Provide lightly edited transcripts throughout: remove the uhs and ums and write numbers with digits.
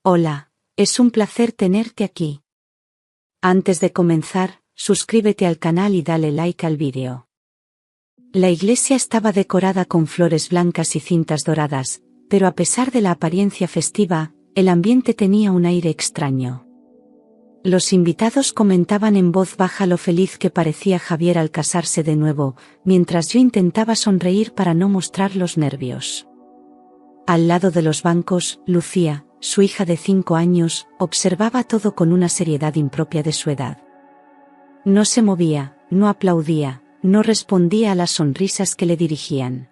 Hola, es un placer tenerte aquí. Antes de comenzar, suscríbete al canal y dale like al vídeo. La iglesia estaba decorada con flores blancas y cintas doradas, pero a pesar de la apariencia festiva, el ambiente tenía un aire extraño. Los invitados comentaban en voz baja lo feliz que parecía Javier al casarse de nuevo, mientras yo intentaba sonreír para no mostrar los nervios. Al lado de los bancos, Lucía, su hija de 5 años, observaba todo con una seriedad impropia de su edad. No se movía, no aplaudía, no respondía a las sonrisas que le dirigían.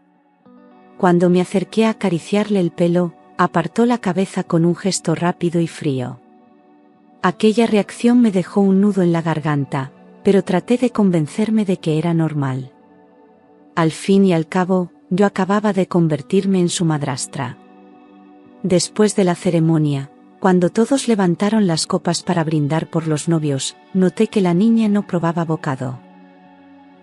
Cuando me acerqué a acariciarle el pelo, apartó la cabeza con un gesto rápido y frío. Aquella reacción me dejó un nudo en la garganta, pero traté de convencerme de que era normal. Al fin y al cabo, yo acababa de convertirme en su madrastra. Después de la ceremonia, cuando todos levantaron las copas para brindar por los novios, noté que la niña no probaba bocado.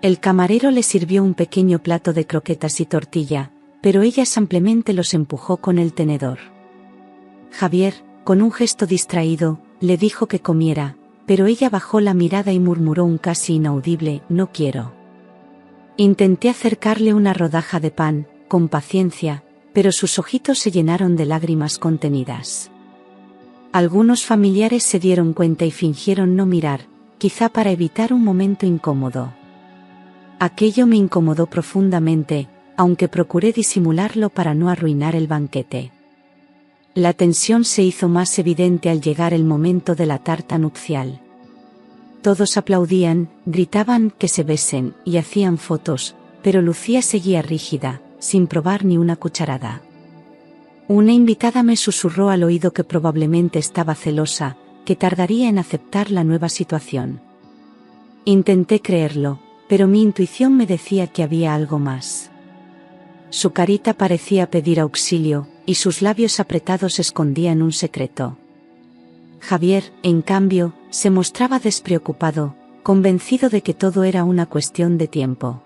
El camarero le sirvió un pequeño plato de croquetas y tortilla, pero ella simplemente los empujó con el tenedor. Javier, con un gesto distraído, le dijo que comiera, pero ella bajó la mirada y murmuró un casi inaudible «no quiero». Intenté acercarle una rodaja de pan, con paciencia, pero sus ojitos se llenaron de lágrimas contenidas. Algunos familiares se dieron cuenta y fingieron no mirar, quizá para evitar un momento incómodo. Aquello me incomodó profundamente, aunque procuré disimularlo para no arruinar el banquete. La tensión se hizo más evidente al llegar el momento de la tarta nupcial. Todos aplaudían, gritaban que se besen y hacían fotos, pero Lucía seguía rígida, sin probar ni una cucharada. Una invitada me susurró al oído que probablemente estaba celosa, que tardaría en aceptar la nueva situación. Intenté creerlo, pero mi intuición me decía que había algo más. Su carita parecía pedir auxilio, y sus labios apretados escondían un secreto. Javier, en cambio, se mostraba despreocupado, convencido de que todo era una cuestión de tiempo.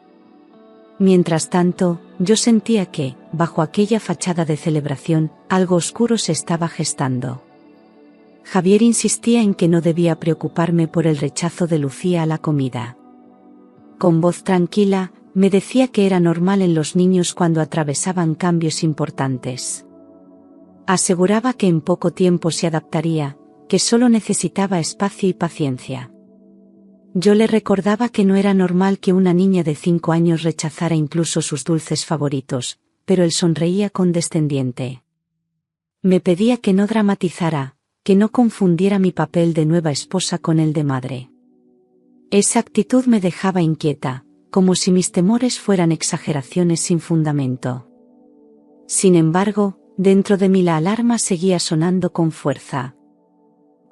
Mientras tanto, yo sentía que, bajo aquella fachada de celebración, algo oscuro se estaba gestando. Javier insistía en que no debía preocuparme por el rechazo de Lucía a la comida. Con voz tranquila, me decía que era normal en los niños cuando atravesaban cambios importantes. Aseguraba que en poco tiempo se adaptaría, que solo necesitaba espacio y paciencia. Yo le recordaba que no era normal que una niña de 5 años rechazara incluso sus dulces favoritos, pero él sonreía condescendiente. Me pedía que no dramatizara, que no confundiera mi papel de nueva esposa con el de madre. Esa actitud me dejaba inquieta, como si mis temores fueran exageraciones sin fundamento. Sin embargo, dentro de mí la alarma seguía sonando con fuerza.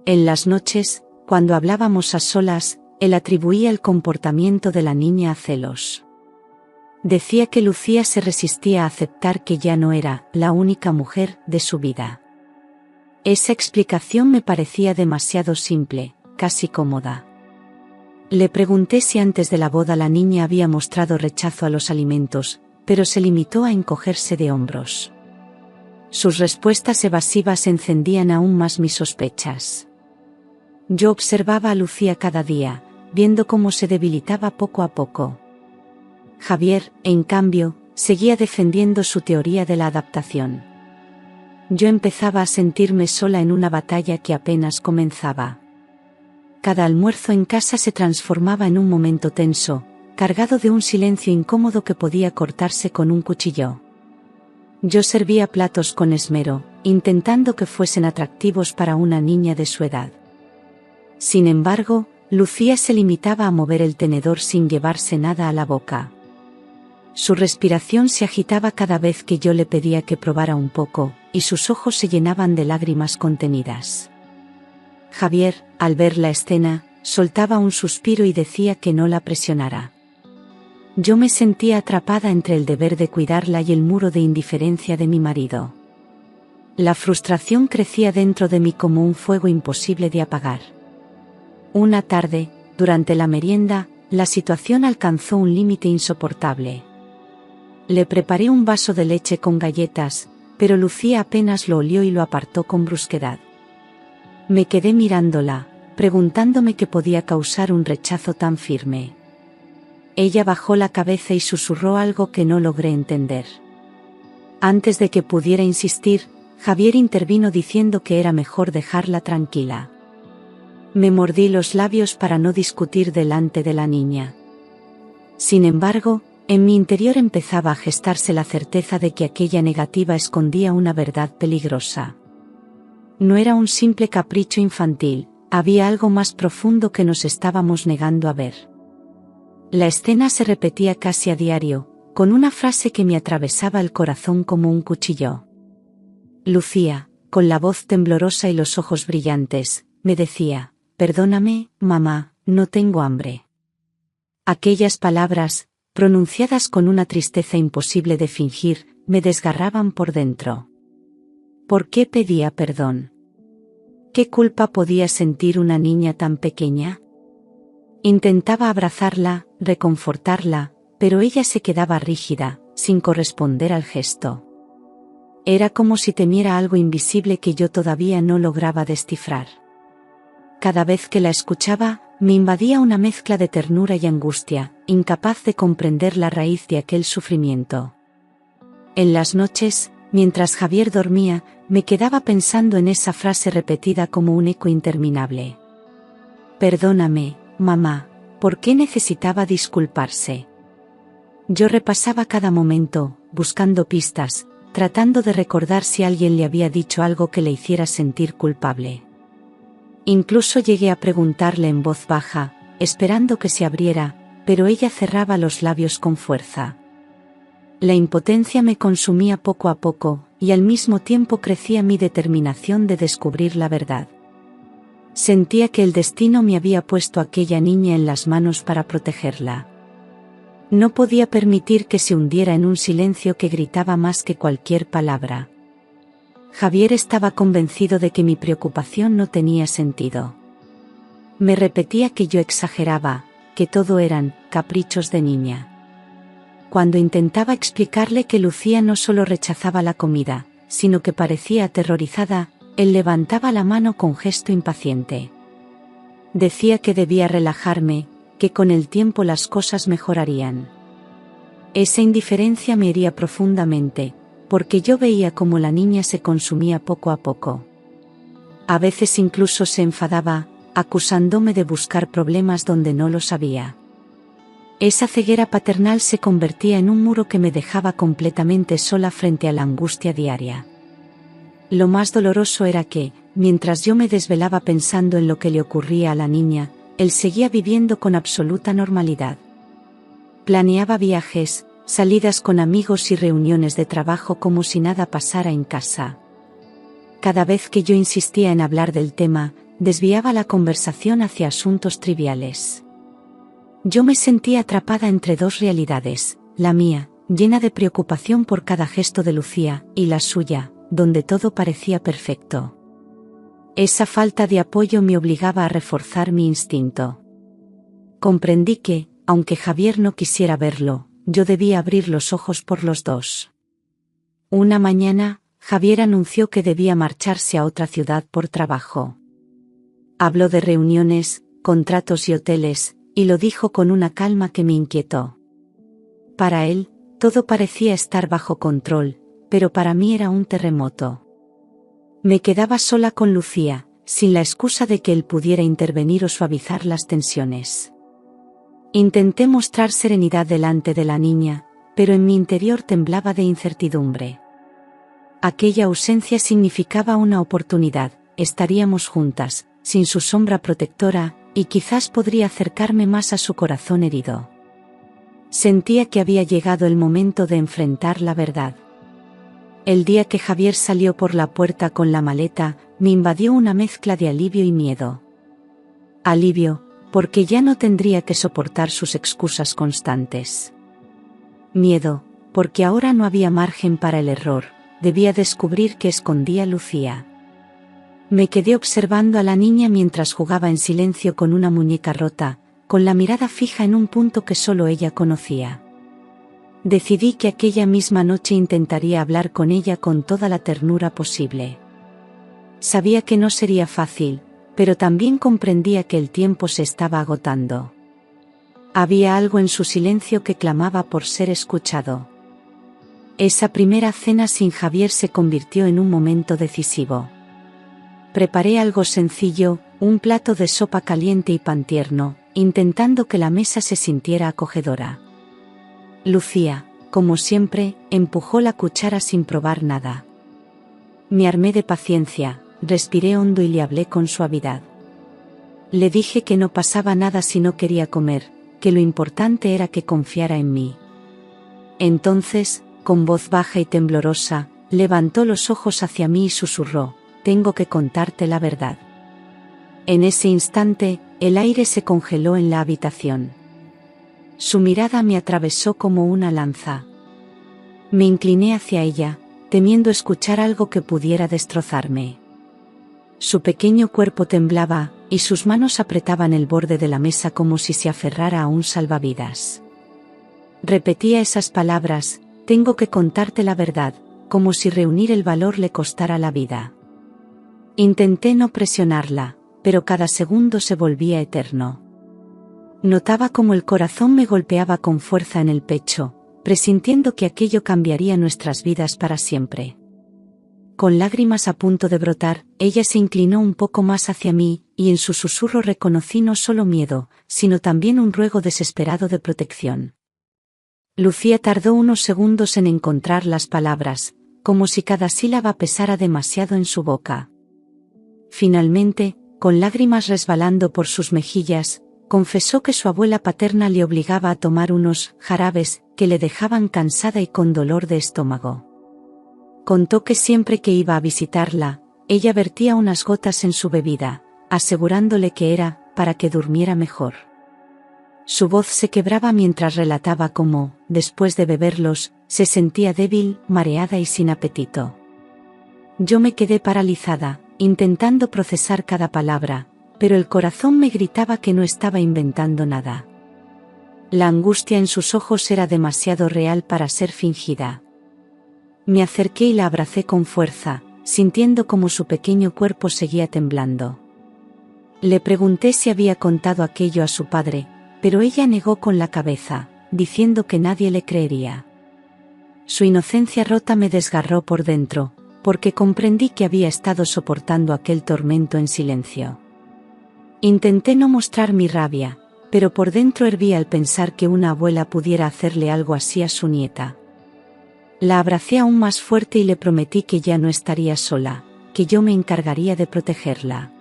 En las noches, cuando hablábamos a solas, él atribuía el comportamiento de la niña a celos. Decía que Lucía se resistía a aceptar que ya no era la única mujer de su vida. Esa explicación me parecía demasiado simple, casi cómoda. Le pregunté si antes de la boda la niña había mostrado rechazo a los alimentos, pero se limitó a encogerse de hombros. Sus respuestas evasivas encendían aún más mis sospechas. Yo observaba a Lucía cada día, viendo cómo se debilitaba poco a poco. Javier, en cambio, seguía defendiendo su teoría de la adaptación. Yo empezaba a sentirme sola en una batalla que apenas comenzaba. Cada almuerzo en casa se transformaba en un momento tenso, cargado de un silencio incómodo que podía cortarse con un cuchillo. Yo servía platos con esmero, intentando que fuesen atractivos para una niña de su edad. Sin embargo, Lucía se limitaba a mover el tenedor sin llevarse nada a la boca. Su respiración se agitaba cada vez que yo le pedía que probara un poco, y sus ojos se llenaban de lágrimas contenidas. Javier, al ver la escena, soltaba un suspiro y decía que no la presionara. Yo me sentía atrapada entre el deber de cuidarla y el muro de indiferencia de mi marido. La frustración crecía dentro de mí como un fuego imposible de apagar. Una tarde, durante la merienda, la situación alcanzó un límite insoportable. Le preparé un vaso de leche con galletas, pero Lucía apenas lo olió y lo apartó con brusquedad. Me quedé mirándola, preguntándome qué podía causar un rechazo tan firme. Ella bajó la cabeza y susurró algo que no logré entender. Antes de que pudiera insistir, Javier intervino diciendo que era mejor dejarla tranquila. Me mordí los labios para no discutir delante de la niña. Sin embargo, en mi interior empezaba a gestarse la certeza de que aquella negativa escondía una verdad peligrosa. No era un simple capricho infantil, había algo más profundo que nos estábamos negando a ver. La escena se repetía casi a diario, con una frase que me atravesaba el corazón como un cuchillo. Lucía, con la voz temblorosa y los ojos brillantes, me decía: «Perdóname, mamá, no tengo hambre». Aquellas palabras, pronunciadas con una tristeza imposible de fingir, me desgarraban por dentro. ¿Por qué pedía perdón? ¿Qué culpa podía sentir una niña tan pequeña? Intentaba abrazarla, reconfortarla, pero ella se quedaba rígida, sin corresponder al gesto. Era como si temiera algo invisible que yo todavía no lograba descifrar. Cada vez que la escuchaba, me invadía una mezcla de ternura y angustia, incapaz de comprender la raíz de aquel sufrimiento. En las noches, mientras Javier dormía, me quedaba pensando en esa frase repetida como un eco interminable. «Perdóname, mamá», ¿por qué necesitaba disculparse? Yo repasaba cada momento, buscando pistas, tratando de recordar si alguien le había dicho algo que le hiciera sentir culpable. Incluso llegué a preguntarle en voz baja, esperando que se abriera, pero ella cerraba los labios con fuerza. La impotencia me consumía poco a poco, y al mismo tiempo crecía mi determinación de descubrir la verdad. Sentía que el destino me había puesto a aquella niña en las manos para protegerla. No podía permitir que se hundiera en un silencio que gritaba más que cualquier palabra. Javier estaba convencido de que mi preocupación no tenía sentido. Me repetía que yo exageraba, que todo eran caprichos de niña. Cuando intentaba explicarle que Lucía no solo rechazaba la comida, sino que parecía aterrorizada, él levantaba la mano con gesto impaciente. Decía que debía relajarme, que con el tiempo las cosas mejorarían. Esa indiferencia me hería profundamente, porque yo veía cómo la niña se consumía poco a poco. A veces incluso se enfadaba, acusándome de buscar problemas donde no los había. Esa ceguera paternal se convertía en un muro que me dejaba completamente sola frente a la angustia diaria. Lo más doloroso era que, mientras yo me desvelaba pensando en lo que le ocurría a la niña, él seguía viviendo con absoluta normalidad. Planeaba viajes, salidas con amigos y reuniones de trabajo como si nada pasara en casa. Cada vez que yo insistía en hablar del tema, desviaba la conversación hacia asuntos triviales. Yo me sentía atrapada entre dos realidades, la mía, llena de preocupación por cada gesto de Lucía, y la suya, donde todo parecía perfecto. Esa falta de apoyo me obligaba a reforzar mi instinto. Comprendí que, aunque Javier no quisiera verlo, yo debía abrir los ojos por los dos. Una mañana, Javier anunció que debía marcharse a otra ciudad por trabajo. Habló de reuniones, contratos y hoteles, y lo dijo con una calma que me inquietó. Para él, todo parecía estar bajo control, pero para mí era un terremoto. Me quedaba sola con Lucía, sin la excusa de que él pudiera intervenir o suavizar las tensiones. Intenté mostrar serenidad delante de la niña, pero en mi interior temblaba de incertidumbre. Aquella ausencia significaba una oportunidad, estaríamos juntas, sin su sombra protectora, y quizás podría acercarme más a su corazón herido. Sentía que había llegado el momento de enfrentar la verdad. El día que Javier salió por la puerta con la maleta, me invadió una mezcla de alivio y miedo. Alivio, porque ya no tendría que soportar sus excusas constantes. Miedo, porque ahora no había margen para el error, debía descubrir qué escondía Lucía. Me quedé observando a la niña mientras jugaba en silencio con una muñeca rota, con la mirada fija en un punto que solo ella conocía. Decidí que aquella misma noche intentaría hablar con ella con toda la ternura posible. Sabía que no sería fácil, pero también comprendía que el tiempo se estaba agotando. Había algo en su silencio que clamaba por ser escuchado. Esa primera cena sin Javier se convirtió en un momento decisivo. Preparé algo sencillo, un plato de sopa caliente y pan tierno, intentando que la mesa se sintiera acogedora. Lucía, como siempre, empujó la cuchara sin probar nada. Me armé de paciencia, respiré hondo y le hablé con suavidad. Le dije que no pasaba nada si no quería comer, que lo importante era que confiara en mí. Entonces, con voz baja y temblorosa, levantó los ojos hacia mí y susurró: «Tengo que contarte la verdad». En ese instante, el aire se congeló en la habitación. Su mirada me atravesó como una lanza. Me incliné hacia ella, temiendo escuchar algo que pudiera destrozarme. Su pequeño cuerpo temblaba, y sus manos apretaban el borde de la mesa como si se aferrara a un salvavidas. Repetía esas palabras: «Tengo que contarte la verdad», como si reunir el valor le costara la vida. Intenté no presionarla, pero cada segundo se volvía eterno. Notaba cómo el corazón me golpeaba con fuerza en el pecho, presintiendo que aquello cambiaría nuestras vidas para siempre. Con lágrimas a punto de brotar, ella se inclinó un poco más hacia mí, y en su susurro reconocí no solo miedo, sino también un ruego desesperado de protección. Lucía tardó unos segundos en encontrar las palabras, como si cada sílaba pesara demasiado en su boca. Finalmente, con lágrimas resbalando por sus mejillas, confesó que su abuela paterna le obligaba a tomar unos jarabes que le dejaban cansada y con dolor de estómago. Contó que siempre que iba a visitarla, ella vertía unas gotas en su bebida, asegurándole que era para que durmiera mejor. Su voz se quebraba mientras relataba cómo, después de beberlos, se sentía débil, mareada y sin apetito. Yo me quedé paralizada, intentando procesar cada palabra, pero el corazón me gritaba que no estaba inventando nada. La angustia en sus ojos era demasiado real para ser fingida. Me acerqué y la abracé con fuerza, sintiendo cómo su pequeño cuerpo seguía temblando. Le pregunté si había contado aquello a su padre, pero ella negó con la cabeza, diciendo que nadie le creería. Su inocencia rota me desgarró por dentro, porque comprendí que había estado soportando aquel tormento en silencio. Intenté no mostrar mi rabia, pero por dentro hervía al pensar que una abuela pudiera hacerle algo así a su nieta. La abracé aún más fuerte y le prometí que ya no estaría sola, que yo me encargaría de protegerla.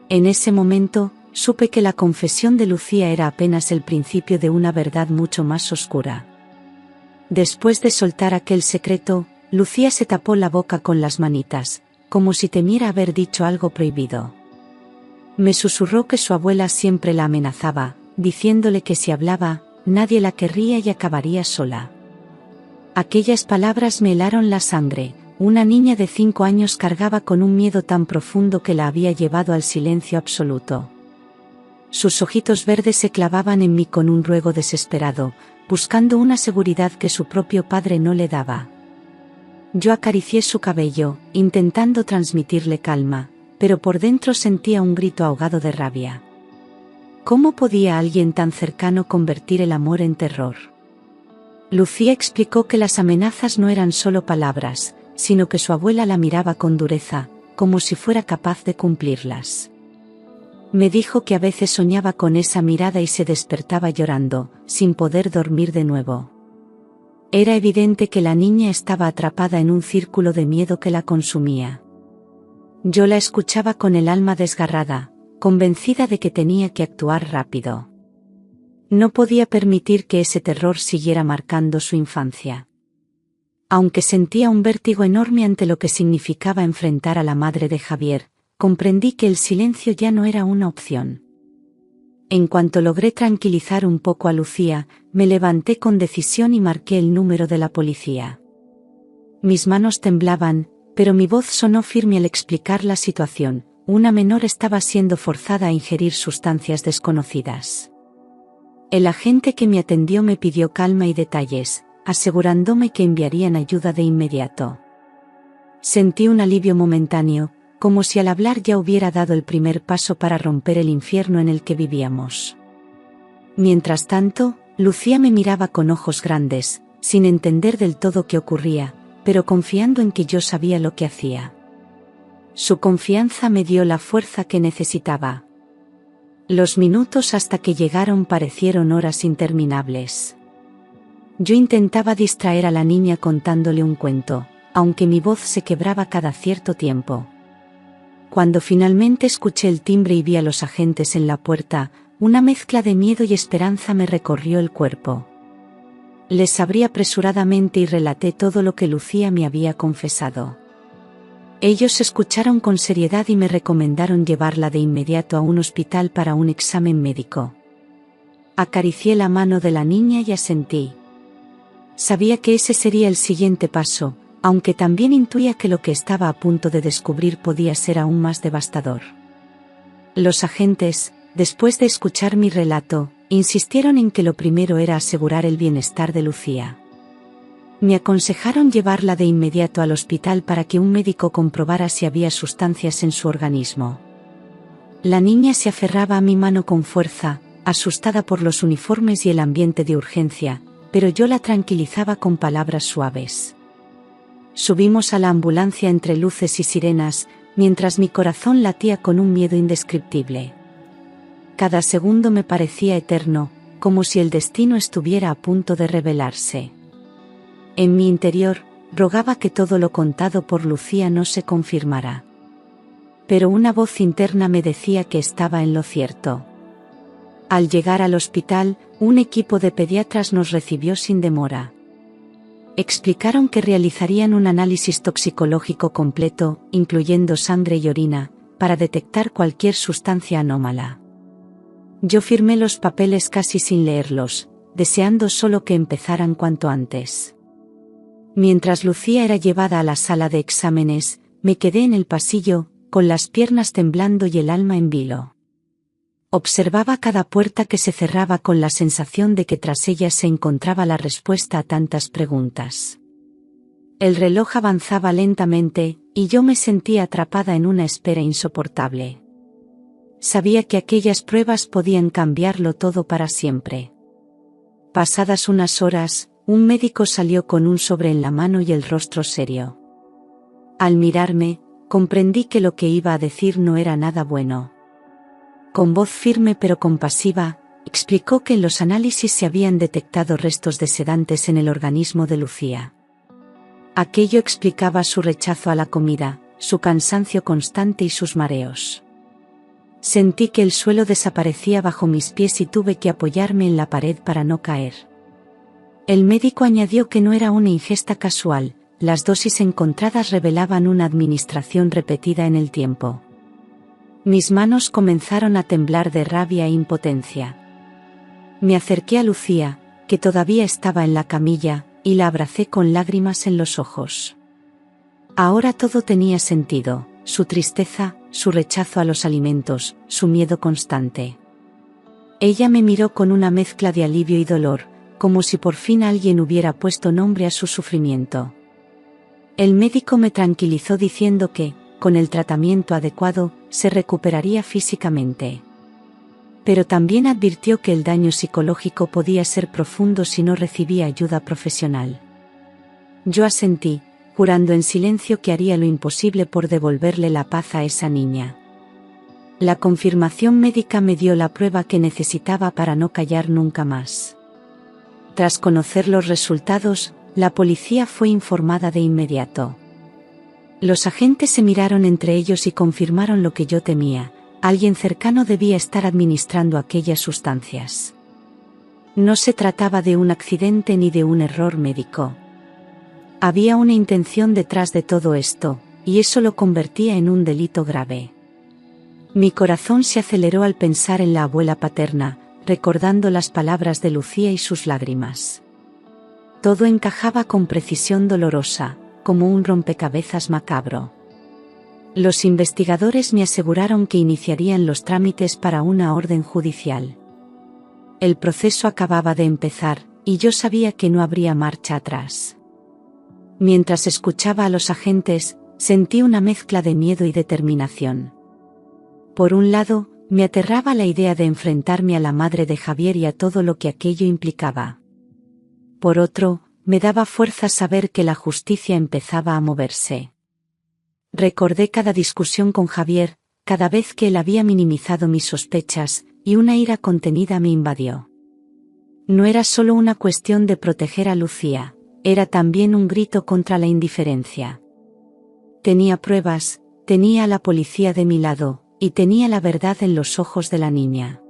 En ese momento, supe que la confesión de Lucía era apenas el principio de una verdad mucho más oscura. Después de soltar aquel secreto, Lucía se tapó la boca con las manitas, como si temiera haber dicho algo prohibido. Me susurró que su abuela siempre la amenazaba, diciéndole que si hablaba, nadie la querría y acabaría sola. Aquellas palabras me helaron la sangre. Una niña de 5 años cargaba con un miedo tan profundo que la había llevado al silencio absoluto. Sus ojitos verdes se clavaban en mí con un ruego desesperado, buscando una seguridad que su propio padre no le daba. Yo acaricié su cabello, intentando transmitirle calma, pero por dentro sentía un grito ahogado de rabia. ¿Cómo podía alguien tan cercano convertir el amor en terror? Lucía explicó que las amenazas no eran solo palabras, sino que su abuela la miraba con dureza, como si fuera capaz de cumplirlas. Me dijo que a veces soñaba con esa mirada y se despertaba llorando, sin poder dormir de nuevo. Era evidente que la niña estaba atrapada en un círculo de miedo que la consumía. Yo la escuchaba con el alma desgarrada, convencida de que tenía que actuar rápido. No podía permitir que ese terror siguiera marcando su infancia. Aunque sentía un vértigo enorme ante lo que significaba enfrentar a la madre de Javier, comprendí que el silencio ya no era una opción. En cuanto logré tranquilizar un poco a Lucía, me levanté con decisión y marqué el número de la policía. Mis manos temblaban, pero mi voz sonó firme al explicar la situación. Una menor estaba siendo forzada a ingerir sustancias desconocidas. El agente que me atendió me pidió calma y detalles, asegurándome que enviarían ayuda de inmediato. Sentí un alivio momentáneo, como si al hablar ya hubiera dado el primer paso para romper el infierno en el que vivíamos. Mientras tanto, Lucía me miraba con ojos grandes, sin entender del todo qué ocurría, pero confiando en que yo sabía lo que hacía. Su confianza me dio la fuerza que necesitaba. Los minutos hasta que llegaron parecieron horas interminables. Yo intentaba distraer a la niña contándole un cuento, aunque mi voz se quebraba cada cierto tiempo. Cuando finalmente escuché el timbre y vi a los agentes en la puerta, una mezcla de miedo y esperanza me recorrió el cuerpo. Les abrí apresuradamente y relaté todo lo que Lucía me había confesado. Ellos escucharon con seriedad y me recomendaron llevarla de inmediato a un hospital para un examen médico. Acaricié la mano de la niña y asentí. Sabía que ese sería el siguiente paso, aunque también intuía que lo que estaba a punto de descubrir podía ser aún más devastador. Los agentes, después de escuchar mi relato, insistieron en que lo primero era asegurar el bienestar de Lucía. Me aconsejaron llevarla de inmediato al hospital para que un médico comprobara si había sustancias en su organismo. La niña se aferraba a mi mano con fuerza, asustada por los uniformes y el ambiente de urgencia, pero yo la tranquilizaba con palabras suaves. Subimos a la ambulancia entre luces y sirenas, mientras mi corazón latía con un miedo indescriptible. Cada segundo me parecía eterno, como si el destino estuviera a punto de revelarse. En mi interior, rogaba que todo lo contado por Lucía no se confirmara. Pero una voz interna me decía que estaba en lo cierto. Al llegar al hospital, un equipo de pediatras nos recibió sin demora. Explicaron que realizarían un análisis toxicológico completo, incluyendo sangre y orina, para detectar cualquier sustancia anómala. Yo firmé los papeles casi sin leerlos, deseando solo que empezaran cuanto antes. Mientras Lucía era llevada a la sala de exámenes, me quedé en el pasillo, con las piernas temblando y el alma en vilo. Observaba cada puerta que se cerraba con la sensación de que tras ellas se encontraba la respuesta a tantas preguntas. El reloj avanzaba lentamente, y yo me sentía atrapada en una espera insoportable. Sabía que aquellas pruebas podían cambiarlo todo para siempre. Pasadas unas horas, un médico salió con un sobre en la mano y el rostro serio. Al mirarme, comprendí que lo que iba a decir no era nada bueno. Con voz firme pero compasiva, explicó que en los análisis se habían detectado restos de sedantes en el organismo de Lucía. Aquello explicaba su rechazo a la comida, su cansancio constante y sus mareos. Sentí que el suelo desaparecía bajo mis pies y tuve que apoyarme en la pared para no caer. El médico añadió que no era una ingesta casual, las dosis encontradas revelaban una administración repetida en el tiempo. Mis manos comenzaron a temblar de rabia e impotencia. Me acerqué a Lucía, que todavía estaba en la camilla, y la abracé con lágrimas en los ojos. Ahora todo tenía sentido, su tristeza, su rechazo a los alimentos, su miedo constante. Ella me miró con una mezcla de alivio y dolor, como si por fin alguien hubiera puesto nombre a su sufrimiento. El médico me tranquilizó diciendo que, con el tratamiento adecuado, se recuperaría físicamente. Pero también advirtió que el daño psicológico podía ser profundo si no recibía ayuda profesional. Yo asentí, jurando en silencio que haría lo imposible por devolverle la paz a esa niña. La confirmación médica me dio la prueba que necesitaba para no callar nunca más. Tras conocer los resultados, la policía fue informada de inmediato. Los agentes se miraron entre ellos y confirmaron lo que yo temía: alguien cercano debía estar administrando aquellas sustancias. No se trataba de un accidente ni de un error médico. Había una intención detrás de todo esto, y eso lo convertía en un delito grave. Mi corazón se aceleró al pensar en la abuela paterna, recordando las palabras de Lucía y sus lágrimas. Todo encajaba con precisión dolorosa, como un rompecabezas macabro. Los investigadores me aseguraron que iniciarían los trámites para una orden judicial. El proceso acababa de empezar, y yo sabía que no habría marcha atrás. Mientras escuchaba a los agentes, Sentí una mezcla de miedo y determinación. Por un lado, me aterraba la idea de enfrentarme a la madre de Javier y a todo lo que aquello implicaba. Por otro, me daba fuerza saber que la justicia empezaba a moverse. Recordé cada discusión con Javier, cada vez que él había minimizado mis sospechas, y una ira contenida me invadió. No era solo una cuestión de proteger a Lucía, era también un grito contra la indiferencia. Tenía pruebas, tenía a la policía de mi lado, y tenía la verdad en los ojos de la niña.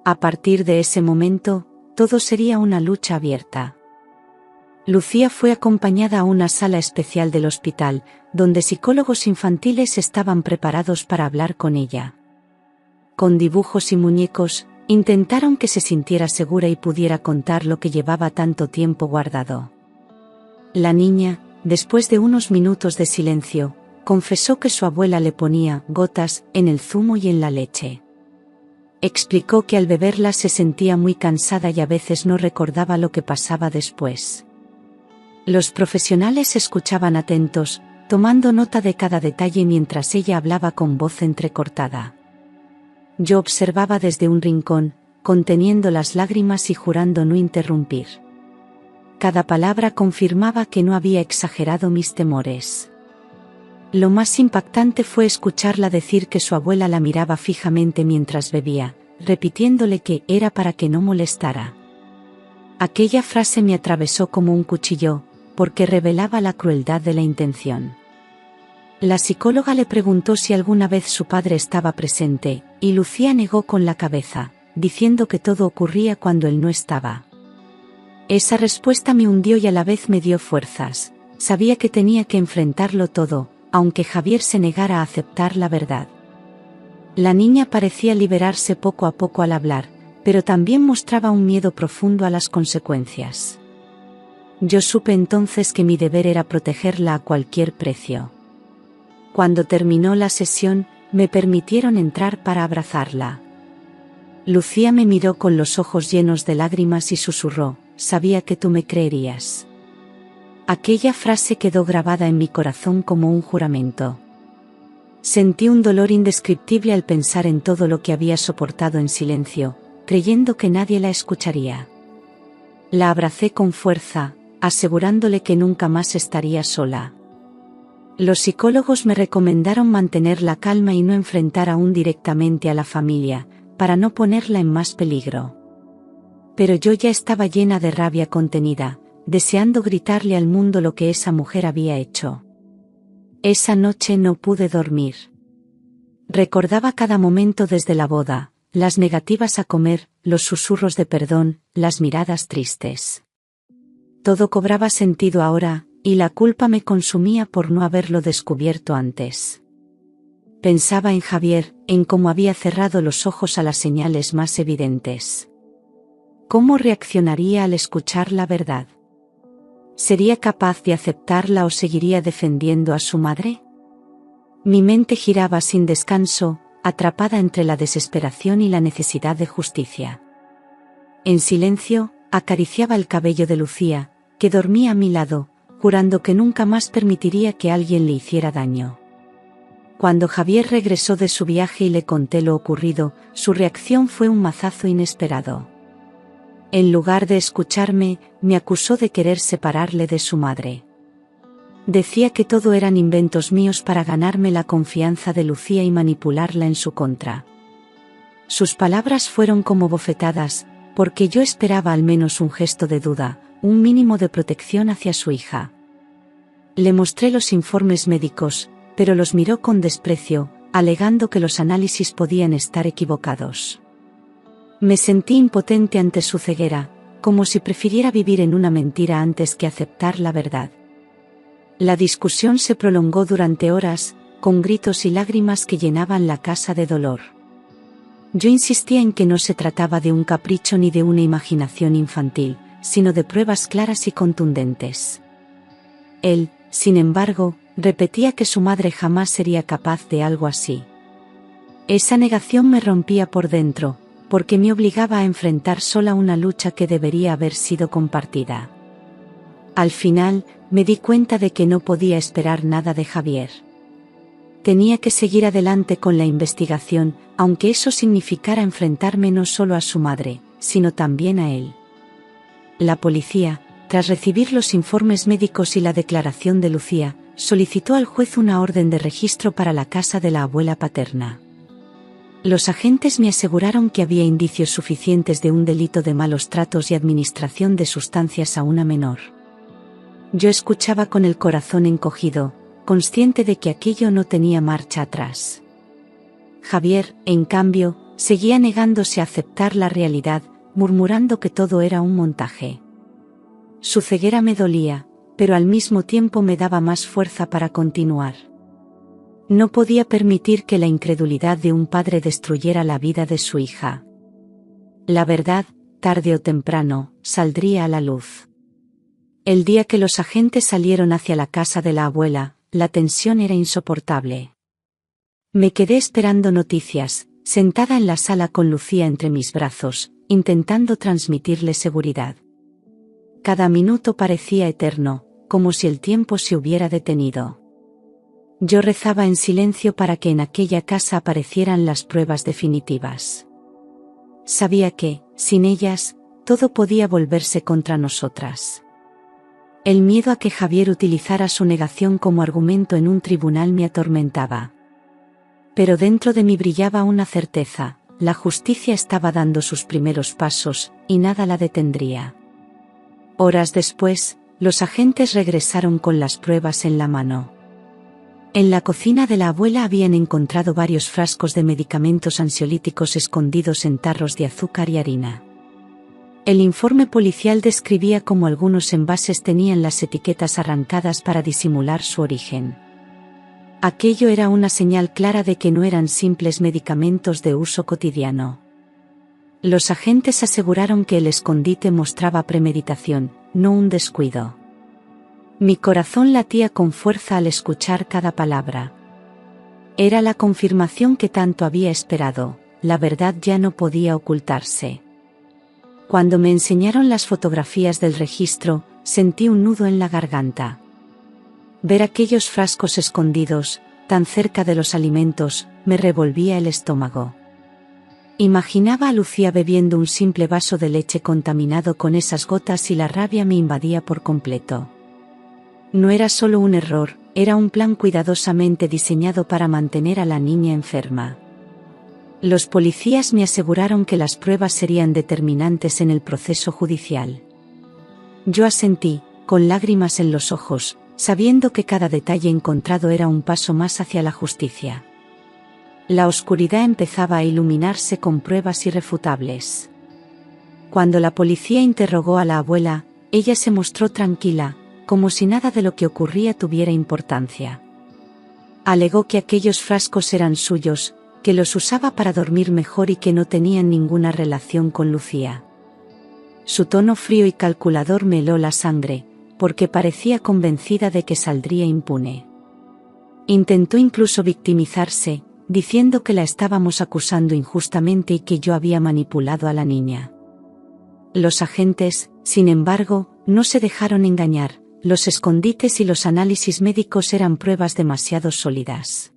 A partir de ese momento, todo sería una lucha abierta. Lucía fue acompañada a una sala especial del hospital, donde psicólogos infantiles estaban preparados para hablar con ella. Con dibujos y muñecos, intentaron que se sintiera segura y pudiera contar lo que llevaba tanto tiempo guardado. La niña, después de unos minutos de silencio, confesó que su abuela le ponía gotas en el zumo y en la leche. Explicó que al beberlas se sentía muy cansada y a veces no recordaba lo que pasaba después. Los profesionales escuchaban atentos, tomando nota de cada detalle mientras ella hablaba con voz entrecortada. Yo observaba desde un rincón, conteniendo las lágrimas y jurando no interrumpir. Cada palabra confirmaba que no había exagerado mis temores. Lo más impactante fue escucharla decir que su abuela la miraba fijamente mientras bebía, repitiéndole que era para que no molestara. Aquella frase me atravesó como un cuchillo, porque revelaba la crueldad de la intención. La psicóloga le preguntó si alguna vez su padre estaba presente, y Lucía negó con la cabeza, diciendo que todo ocurría cuando él no estaba. Esa respuesta me hundió y a la vez me dio fuerzas. Sabía que tenía que enfrentarlo todo, aunque Javier se negara a aceptar la verdad. La niña parecía liberarse poco a poco al hablar, pero también mostraba un miedo profundo a las consecuencias. Yo supe entonces que mi deber era protegerla a cualquier precio. Cuando terminó la sesión, me permitieron entrar para abrazarla. Lucía me miró con los ojos llenos de lágrimas y susurró: «Sabía que tú me creerías». Aquella frase quedó grabada en mi corazón como un juramento. Sentí un dolor indescriptible al pensar en todo lo que había soportado en silencio, creyendo que nadie la escucharía. La abracé con fuerza, asegurándole que nunca más estaría sola. Los psicólogos me recomendaron mantener la calma y no enfrentar aún directamente a la familia, para no ponerla en más peligro. Pero yo ya estaba llena de rabia contenida, deseando gritarle al mundo lo que esa mujer había hecho. Esa noche no pude dormir. Recordaba cada momento desde la boda, las negativas a comer, los susurros de perdón, las miradas tristes. Todo cobraba sentido ahora, y la culpa me consumía por no haberlo descubierto antes. Pensaba en Javier, en cómo había cerrado los ojos a las señales más evidentes. ¿Cómo reaccionaría al escuchar la verdad? ¿Sería capaz de aceptarla o seguiría defendiendo a su madre? Mi mente giraba sin descanso, atrapada entre la desesperación y la necesidad de justicia. En silencio, acariciaba el cabello de Lucía, que dormía a mi lado, jurando que nunca más permitiría que alguien le hiciera daño. Cuando Javier regresó de su viaje y le conté lo ocurrido, su reacción fue un mazazo inesperado. En lugar de escucharme, me acusó de querer separarle de su madre. Decía que todo eran inventos míos para ganarme la confianza de Lucía y manipularla en su contra. Sus palabras fueron como bofetadas, porque yo esperaba al menos un gesto de duda, un mínimo de protección hacia su hija. Le mostré los informes médicos, pero los miró con desprecio, alegando que los análisis podían estar equivocados. Me sentí impotente ante su ceguera, como si prefiriera vivir en una mentira antes que aceptar la verdad. La discusión se prolongó durante horas, con gritos y lágrimas que llenaban la casa de dolor. Yo insistía en que no se trataba de un capricho ni de una imaginación infantil, sino de pruebas claras y contundentes. Él, sin embargo, repetía que su madre jamás sería capaz de algo así. Esa negación me rompía por dentro, porque me obligaba a enfrentar sola una lucha que debería haber sido compartida. Al final, me di cuenta de que no podía esperar nada de Javier. Tenía que seguir adelante con la investigación, aunque eso significara enfrentarme no solo a su madre, sino también a él. La policía, tras recibir los informes médicos y la declaración de Lucía, solicitó al juez una orden de registro para la casa de la abuela paterna. Los agentes me aseguraron que había indicios suficientes de un delito de malos tratos y administración de sustancias a una menor. Yo escuchaba con el corazón encogido, consciente de que aquello no tenía marcha atrás. Javier, en cambio, seguía negándose a aceptar la realidad, murmurando que todo era un montaje. Su ceguera me dolía, pero al mismo tiempo me daba más fuerza para continuar. No podía permitir que la incredulidad de un padre destruyera la vida de su hija. La verdad, tarde o temprano, saldría a la luz. El día que los agentes salieron hacia la casa de la abuela, la tensión era insoportable. Me quedé esperando noticias, sentada en la sala con Lucía entre mis brazos, intentando transmitirle seguridad. Cada minuto parecía eterno, como si el tiempo se hubiera detenido. Yo rezaba en silencio para que en aquella casa aparecieran las pruebas definitivas. Sabía que, sin ellas, todo podía volverse contra nosotras. El miedo a que Javier utilizara su negación como argumento en un tribunal me atormentaba. Pero dentro de mí brillaba una certeza: la justicia estaba dando sus primeros pasos, y nada la detendría. Horas después, los agentes regresaron con las pruebas en la mano. En la cocina de la abuela habían encontrado varios frascos de medicamentos ansiolíticos escondidos en tarros de azúcar y harina. El informe policial describía cómo algunos envases tenían las etiquetas arrancadas para disimular su origen. Aquello era una señal clara de que no eran simples medicamentos de uso cotidiano. Los agentes aseguraron que el escondite mostraba premeditación, no un descuido. Mi corazón latía con fuerza al escuchar cada palabra. Era la confirmación que tanto había esperado: la verdad ya no podía ocultarse. Cuando me enseñaron las fotografías del registro, sentí un nudo en la garganta. Ver aquellos frascos escondidos, tan cerca de los alimentos, me revolvía el estómago. Imaginaba a Lucía bebiendo un simple vaso de leche contaminado con esas gotas y la rabia me invadía por completo. No era solo un error, era un plan cuidadosamente diseñado para mantener a la niña enferma. Los policías me aseguraron que las pruebas serían determinantes en el proceso judicial. Yo asentí, con lágrimas en los ojos, sabiendo que cada detalle encontrado era un paso más hacia la justicia. La oscuridad empezaba a iluminarse con pruebas irrefutables. Cuando la policía interrogó a la abuela, ella se mostró tranquila, como si nada de lo que ocurría tuviera importancia. Alegó que aquellos frascos eran suyos, que los usaba para dormir mejor y que no tenían ninguna relación con Lucía. Su tono frío y calculador me heló la sangre, porque parecía convencida de que saldría impune. Intentó incluso victimizarse, diciendo que la estábamos acusando injustamente y que yo había manipulado a la niña. Los agentes, sin embargo, no se dejaron engañar: los escondites y los análisis médicos eran pruebas demasiado sólidas.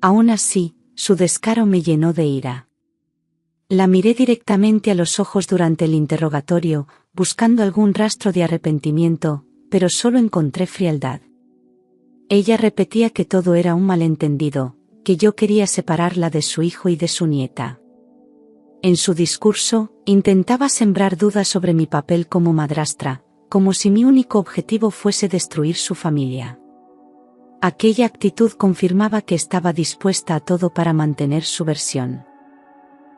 Aún así, su descaro me llenó de ira. La miré directamente a los ojos durante el interrogatorio, buscando algún rastro de arrepentimiento, pero solo encontré frialdad. Ella repetía que todo era un malentendido, que yo quería separarla de su hijo y de su nieta. En su discurso, intentaba sembrar dudas sobre mi papel como madrastra, como si mi único objetivo fuese destruir su familia. Aquella actitud confirmaba que estaba dispuesta a todo para mantener su versión.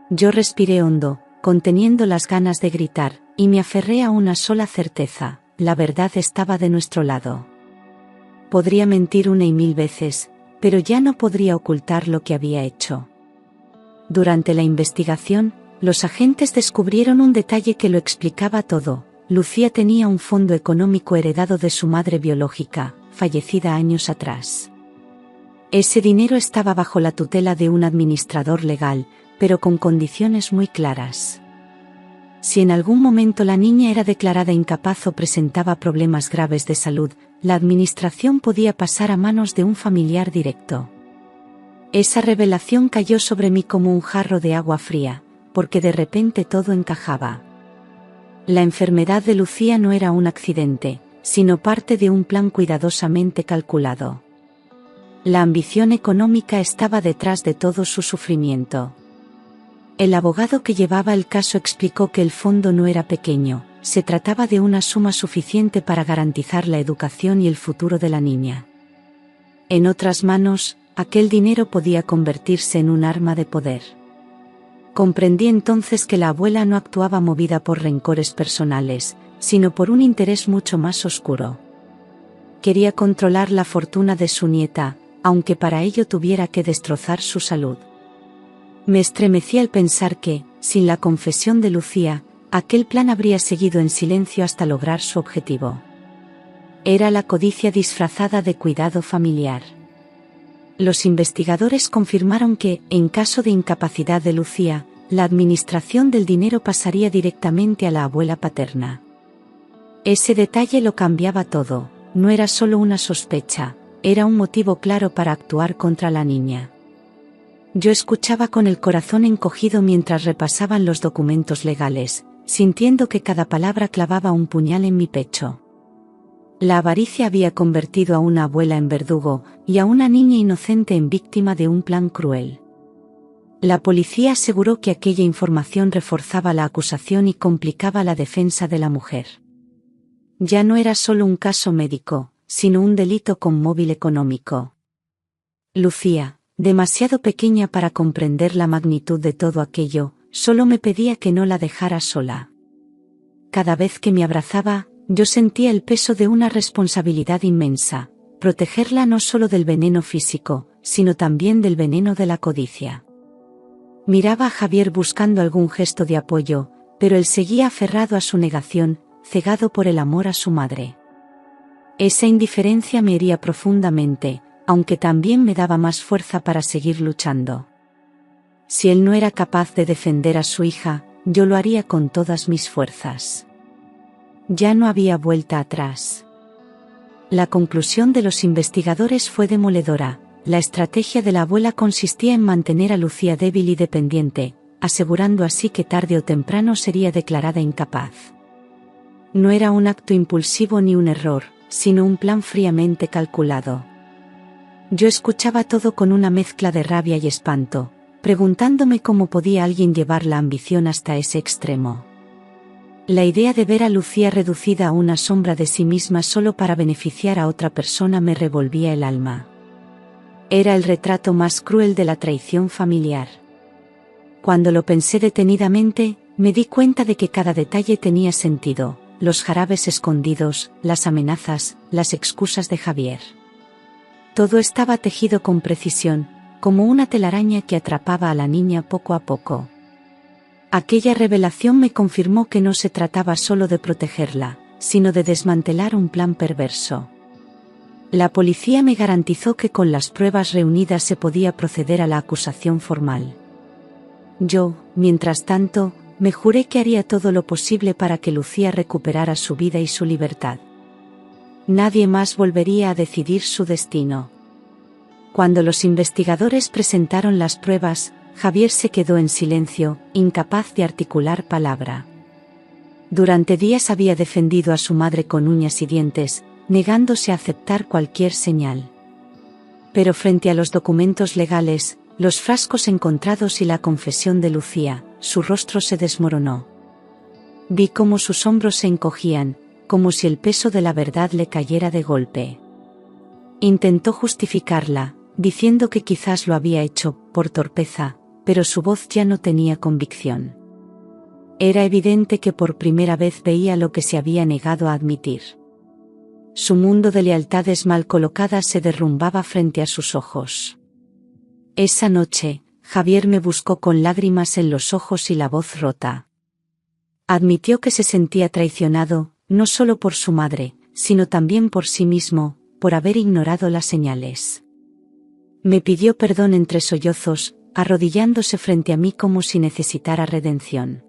Yo respiré hondo, conteniendo las ganas de gritar, y me aferré a una sola certeza: la verdad estaba de nuestro lado. Podría mentir una y mil veces, pero ya no podría ocultar lo que había hecho. Durante la investigación, los agentes descubrieron un detalle que lo explicaba todo: Lucía tenía un fondo económico heredado de su madre biológica, fallecida años atrás. Ese dinero estaba bajo la tutela de un administrador legal, pero con condiciones muy claras. Si en algún momento la niña era declarada incapaz o presentaba problemas graves de salud, la administración podía pasar a manos de un familiar directo. Esa revelación cayó sobre mí como un jarro de agua fría, porque de repente todo encajaba. La enfermedad de Lucía no era un accidente, sino parte de un plan cuidadosamente calculado. La ambición económica estaba detrás de todo su sufrimiento. El abogado que llevaba el caso explicó que el fondo no era pequeño, se trataba de una suma suficiente para garantizar la educación y el futuro de la niña. En otras manos, aquel dinero podía convertirse en un arma de poder. Comprendí entonces que la abuela no actuaba movida por rencores personales, sino por un interés mucho más oscuro. Quería controlar la fortuna de su nieta, aunque para ello tuviera que destrozar su salud. Me estremecí al pensar que, sin la confesión de Lucía, aquel plan habría seguido en silencio hasta lograr su objetivo. Era la codicia disfrazada de cuidado familiar. Los investigadores confirmaron que, en caso de incapacidad de Lucía, la administración del dinero pasaría directamente a la abuela paterna. Ese detalle lo cambiaba todo, no era solo una sospecha, era un motivo claro para actuar contra la niña. Yo escuchaba con el corazón encogido mientras repasaban los documentos legales, sintiendo que cada palabra clavaba un puñal en mi pecho. La avaricia había convertido a una abuela en verdugo, y a una niña inocente en víctima de un plan cruel. La policía aseguró que aquella información reforzaba la acusación y complicaba la defensa de la mujer. Ya no era solo un caso médico, sino un delito con móvil económico. Lucía, demasiado pequeña para comprender la magnitud de todo aquello, solo me pedía que no la dejara sola. Cada vez que me abrazaba, yo sentía el peso de una responsabilidad inmensa, protegerla no solo del veneno físico, sino también del veneno de la codicia. Miraba a Javier buscando algún gesto de apoyo, pero él seguía aferrado a su negación, cegado por el amor a su madre. Esa indiferencia me hería profundamente, aunque también me daba más fuerza para seguir luchando. Si él no era capaz de defender a su hija, yo lo haría con todas mis fuerzas. Ya no había vuelta atrás. La conclusión de los investigadores fue demoledora. La estrategia de la abuela consistía en mantener a Lucía débil y dependiente, asegurando así que tarde o temprano sería declarada incapaz. No era un acto impulsivo ni un error, sino un plan fríamente calculado. Yo escuchaba todo con una mezcla de rabia y espanto, preguntándome cómo podía alguien llevar la ambición hasta ese extremo. La idea de ver a Lucía reducida a una sombra de sí misma solo para beneficiar a otra persona me revolvía el alma. Era el retrato más cruel de la traición familiar. Cuando lo pensé detenidamente, me di cuenta de que cada detalle tenía sentido, los jarabes escondidos, las amenazas, las excusas de Javier. Todo estaba tejido con precisión, como una telaraña que atrapaba a la niña poco a poco. Aquella revelación me confirmó que no se trataba solo de protegerla, sino de desmantelar un plan perverso. La policía me garantizó que con las pruebas reunidas se podía proceder a la acusación formal. Yo, mientras tanto, me juré que haría todo lo posible para que Lucía recuperara su vida y su libertad. Nadie más volvería a decidir su destino. Cuando los investigadores presentaron las pruebas, Javier se quedó en silencio, incapaz de articular palabra. Durante días había defendido a su madre con uñas y dientes, negándose a aceptar cualquier señal. Pero frente a los documentos legales, los frascos encontrados y la confesión de Lucía, su rostro se desmoronó. Vi cómo sus hombros se encogían, como si el peso de la verdad le cayera de golpe. Intentó justificarla, diciendo que quizás lo había hecho por torpeza, pero su voz ya no tenía convicción. Era evidente que por primera vez veía lo que se había negado a admitir. Su mundo de lealtades mal colocadas se derrumbaba frente a sus ojos. Esa noche, Javier me buscó con lágrimas en los ojos y la voz rota. Admitió que se sentía traicionado, no solo por su madre, sino también por sí mismo, por haber ignorado las señales. Me pidió perdón entre sollozos, arrodillándose frente a mí como si necesitara redención.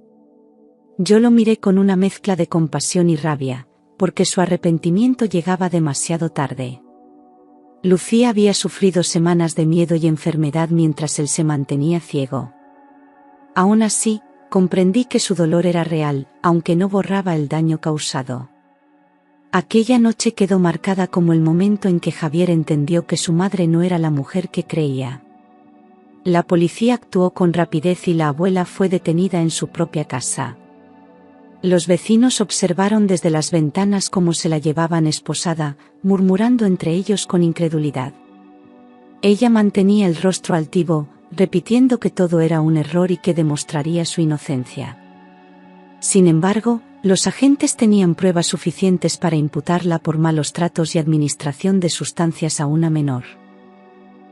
Yo lo miré con una mezcla de compasión y rabia, porque su arrepentimiento llegaba demasiado tarde. Lucía había sufrido semanas de miedo y enfermedad mientras él se mantenía ciego. Aún así, comprendí que su dolor era real, aunque no borraba el daño causado. Aquella noche quedó marcada como el momento en que Javier entendió que su madre no era la mujer que creía. La policía actuó con rapidez y la abuela fue detenida en su propia casa. Los vecinos observaron desde las ventanas cómo se la llevaban esposada, murmurando entre ellos con incredulidad. Ella mantenía el rostro altivo, repitiendo que todo era un error y que demostraría su inocencia. Sin embargo, los agentes tenían pruebas suficientes para imputarla por malos tratos y administración de sustancias a una menor.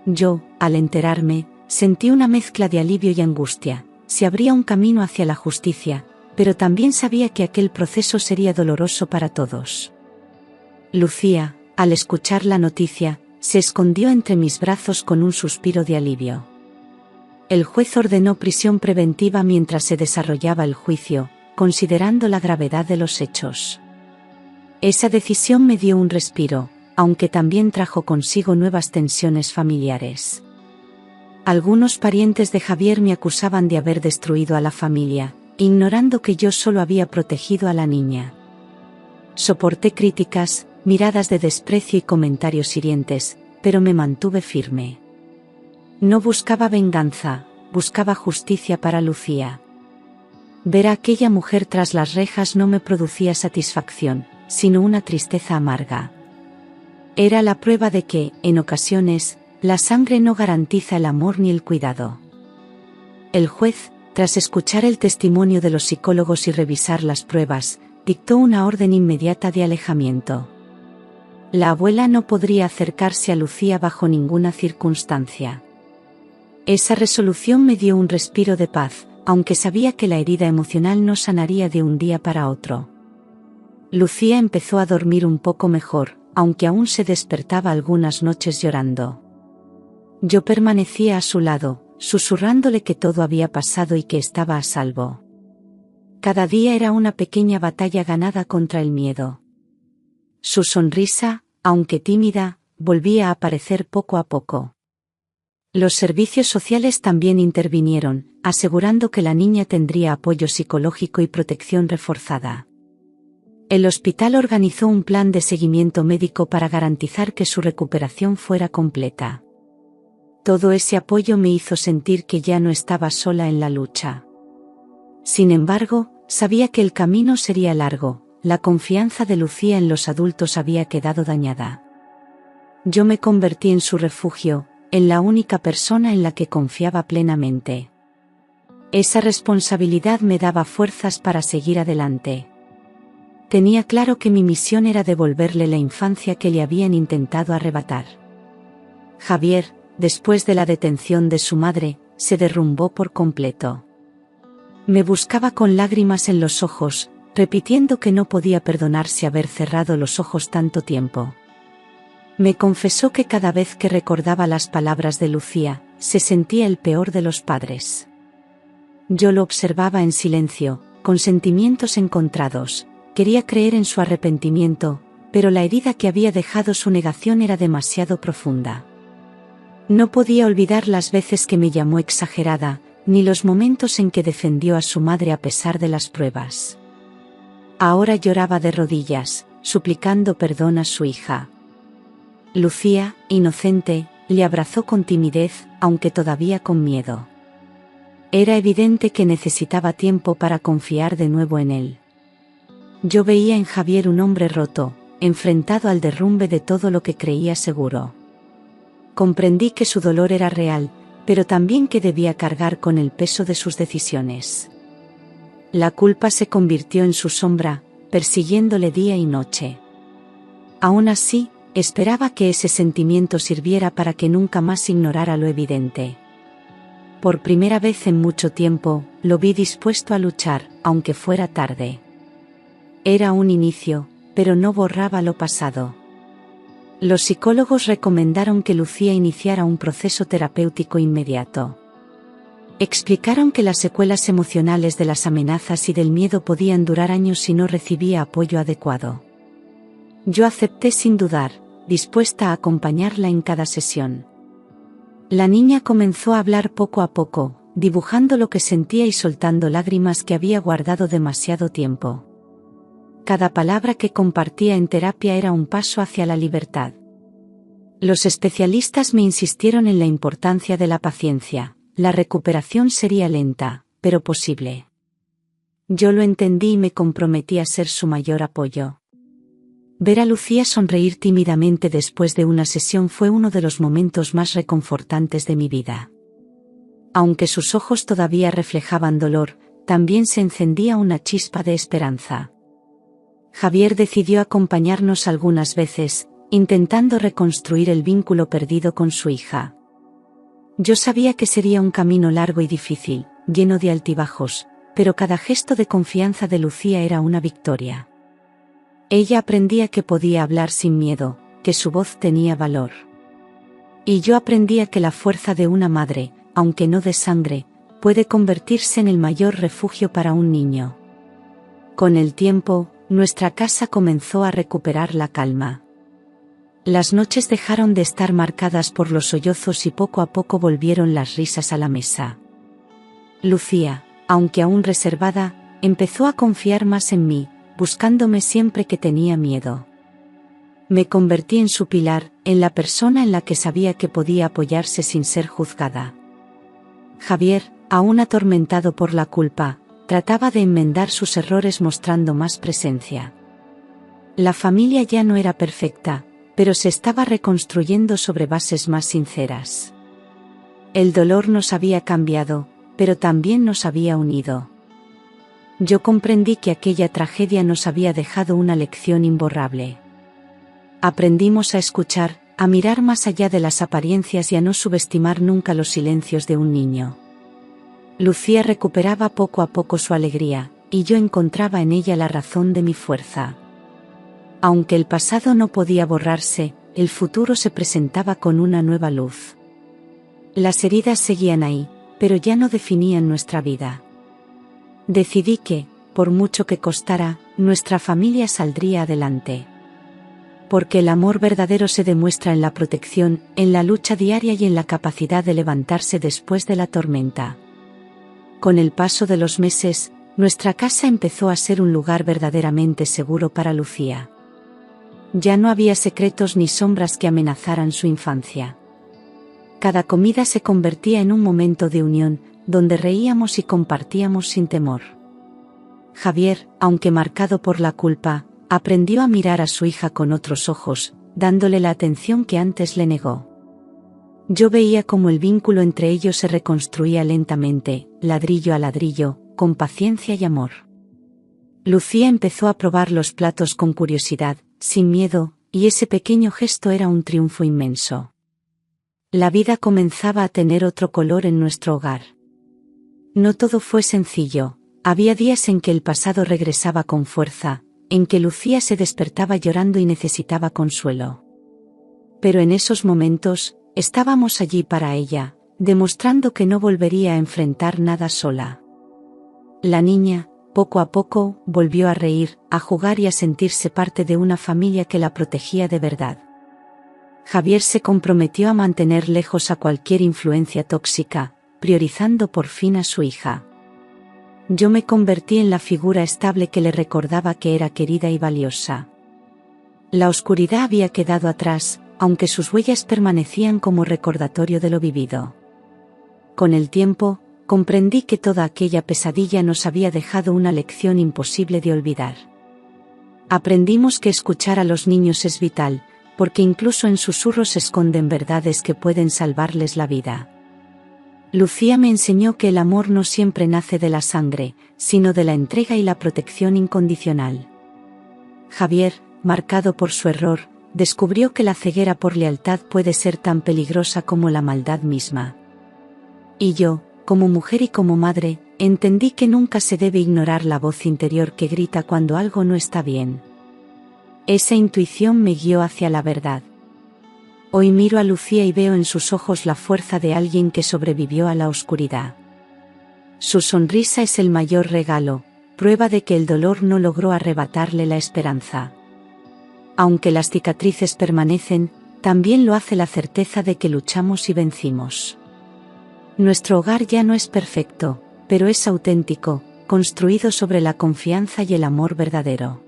Yo, al enterarme, sentí una mezcla de alivio y angustia. Se abría un camino hacia la justicia, pero también sabía que aquel proceso sería doloroso para todos. Lucía, al escuchar la noticia, se escondió entre mis brazos con un suspiro de alivio. El juez ordenó prisión preventiva mientras se desarrollaba el juicio, considerando la gravedad de los hechos. Esa decisión me dio un respiro, aunque también trajo consigo nuevas tensiones familiares. Algunos parientes de Javier me acusaban de haber destruido a la familia, ignorando que yo solo había protegido a la niña. Soporté críticas, miradas de desprecio y comentarios hirientes, pero me mantuve firme. No buscaba venganza, buscaba justicia para Lucía. Ver a aquella mujer tras las rejas no me producía satisfacción, sino una tristeza amarga. Era la prueba de que, en ocasiones, la sangre no garantiza el amor ni el cuidado. El juez, tras escuchar el testimonio de los psicólogos y revisar las pruebas, dictó una orden inmediata de alejamiento. La abuela no podría acercarse a Lucía bajo ninguna circunstancia. Esa resolución me dio un respiro de paz, aunque sabía que la herida emocional no sanaría de un día para otro. Lucía empezó a dormir un poco mejor, aunque aún se despertaba algunas noches llorando. Yo permanecía a su lado, susurrándole que todo había pasado y que estaba a salvo. Cada día era una pequeña batalla ganada contra el miedo. Su sonrisa, aunque tímida, volvía a aparecer poco a poco. Los servicios sociales también intervinieron, asegurando que la niña tendría apoyo psicológico y protección reforzada. El hospital organizó un plan de seguimiento médico para garantizar que su recuperación fuera completa. Todo ese apoyo me hizo sentir que ya no estaba sola en la lucha. Sin embargo, sabía que el camino sería largo, la confianza de Lucía en los adultos había quedado dañada. Yo me convertí en su refugio, en la única persona en la que confiaba plenamente. Esa responsabilidad me daba fuerzas para seguir adelante. Tenía claro que mi misión era devolverle la infancia que le habían intentado arrebatar. Javier, después de la detención de su madre, se derrumbó por completo. Me buscaba con lágrimas en los ojos, repitiendo que no podía perdonarse haber cerrado los ojos tanto tiempo. Me confesó que cada vez que recordaba las palabras de Lucía, se sentía el peor de los padres. Yo lo observaba en silencio, con sentimientos encontrados. Quería creer en su arrepentimiento, pero la herida que había dejado su negación era demasiado profunda. No podía olvidar las veces que me llamó exagerada, ni los momentos en que defendió a su madre a pesar de las pruebas. Ahora lloraba de rodillas, suplicando perdón a su hija. Lucía, inocente, le abrazó con timidez, aunque todavía con miedo. Era evidente que necesitaba tiempo para confiar de nuevo en él. Yo veía en Javier un hombre roto, enfrentado al derrumbe de todo lo que creía seguro. Comprendí que su dolor era real, pero también que debía cargar con el peso de sus decisiones. La culpa se convirtió en su sombra, persiguiéndole día y noche. Aún así, esperaba que ese sentimiento sirviera para que nunca más ignorara lo evidente. Por primera vez en mucho tiempo, lo vi dispuesto a luchar, aunque fuera tarde. Era un inicio, pero no borraba lo pasado. Los psicólogos recomendaron que Lucía iniciara un proceso terapéutico inmediato. Explicaron que las secuelas emocionales de las amenazas y del miedo podían durar años si no recibía apoyo adecuado. Yo acepté sin dudar, dispuesta a acompañarla en cada sesión. La niña comenzó a hablar poco a poco, dibujando lo que sentía y soltando lágrimas que había guardado demasiado tiempo. Cada palabra que compartía en terapia era un paso hacia la libertad. Los especialistas me insistieron en la importancia de la paciencia. La recuperación sería lenta, pero posible. Yo lo entendí y me comprometí a ser su mayor apoyo. Ver a Lucía sonreír tímidamente después de una sesión fue uno de los momentos más reconfortantes de mi vida. Aunque sus ojos todavía reflejaban dolor, también se encendía una chispa de esperanza. Javier decidió acompañarnos algunas veces, intentando reconstruir el vínculo perdido con su hija. Yo sabía que sería un camino largo y difícil, lleno de altibajos, pero cada gesto de confianza de Lucía era una victoria. Ella aprendía que podía hablar sin miedo, que su voz tenía valor. Y yo aprendía que la fuerza de una madre, aunque no de sangre, puede convertirse en el mayor refugio para un niño. Con el tiempo, nuestra casa comenzó a recuperar la calma. Las noches dejaron de estar marcadas por los sollozos y poco a poco volvieron las risas a la mesa. Lucía, aunque aún reservada, empezó a confiar más en mí, buscándome siempre que tenía miedo. Me convertí en su pilar, en la persona en la que sabía que podía apoyarse sin ser juzgada. Javier, aún atormentado por la culpa, trataba de enmendar sus errores mostrando más presencia. La familia ya no era perfecta, pero se estaba reconstruyendo sobre bases más sinceras. El dolor nos había cambiado, pero también nos había unido. Yo comprendí que aquella tragedia nos había dejado una lección imborrable. Aprendimos a escuchar, a mirar más allá de las apariencias y a no subestimar nunca los silencios de un niño. Lucía recuperaba poco a poco su alegría, y yo encontraba en ella la razón de mi fuerza. Aunque el pasado no podía borrarse, el futuro se presentaba con una nueva luz. Las heridas seguían ahí, pero ya no definían nuestra vida. Decidí que, por mucho que costara, nuestra familia saldría adelante. Porque el amor verdadero se demuestra en la protección, en la lucha diaria y en la capacidad de levantarse después de la tormenta. Con el paso de los meses, nuestra casa empezó a ser un lugar verdaderamente seguro para Lucía. Ya no había secretos ni sombras que amenazaran su infancia. Cada comida se convertía en un momento de unión, donde reíamos y compartíamos sin temor. Javier, aunque marcado por la culpa, aprendió a mirar a su hija con otros ojos, dándole la atención que antes le negó. Yo veía cómo el vínculo entre ellos se reconstruía lentamente, ladrillo a ladrillo, con paciencia y amor. Lucía empezó a probar los platos con curiosidad, sin miedo, y ese pequeño gesto era un triunfo inmenso. La vida comenzaba a tener otro color en nuestro hogar. No todo fue sencillo, había días en que el pasado regresaba con fuerza, en que Lucía se despertaba llorando y necesitaba consuelo. Pero en esos momentos, estábamos allí para ella, demostrando que no volvería a enfrentar nada sola. La niña, poco a poco, volvió a reír, a jugar y a sentirse parte de una familia que la protegía de verdad. Javier se comprometió a mantener lejos a cualquier influencia tóxica, priorizando por fin a su hija. Yo me convertí en la figura estable que le recordaba que era querida y valiosa. La oscuridad había quedado atrás, aunque sus huellas permanecían como recordatorio de lo vivido. Con el tiempo, comprendí que toda aquella pesadilla nos había dejado una lección imposible de olvidar. Aprendimos que escuchar a los niños es vital, porque incluso en susurros se esconden verdades que pueden salvarles la vida. Lucía me enseñó que el amor no siempre nace de la sangre, sino de la entrega y la protección incondicional. Javier, marcado por su error, descubrió que la ceguera por lealtad puede ser tan peligrosa como la maldad misma. Y yo, como mujer y como madre, entendí que nunca se debe ignorar la voz interior que grita cuando algo no está bien. Esa intuición me guió hacia la verdad. Hoy miro a Lucía y veo en sus ojos la fuerza de alguien que sobrevivió a la oscuridad. Su sonrisa es el mayor regalo, prueba de que el dolor no logró arrebatarle la esperanza. Aunque las cicatrices permanecen, también lo hace la certeza de que luchamos y vencimos. Nuestro hogar ya no es perfecto, pero es auténtico, construido sobre la confianza y el amor verdadero.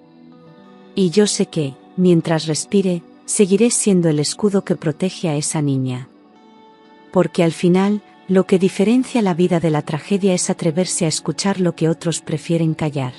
Y yo sé que, mientras respire, seguiré siendo el escudo que protege a esa niña. Porque al final, lo que diferencia la vida de la tragedia es atreverse a escuchar lo que otros prefieren callar.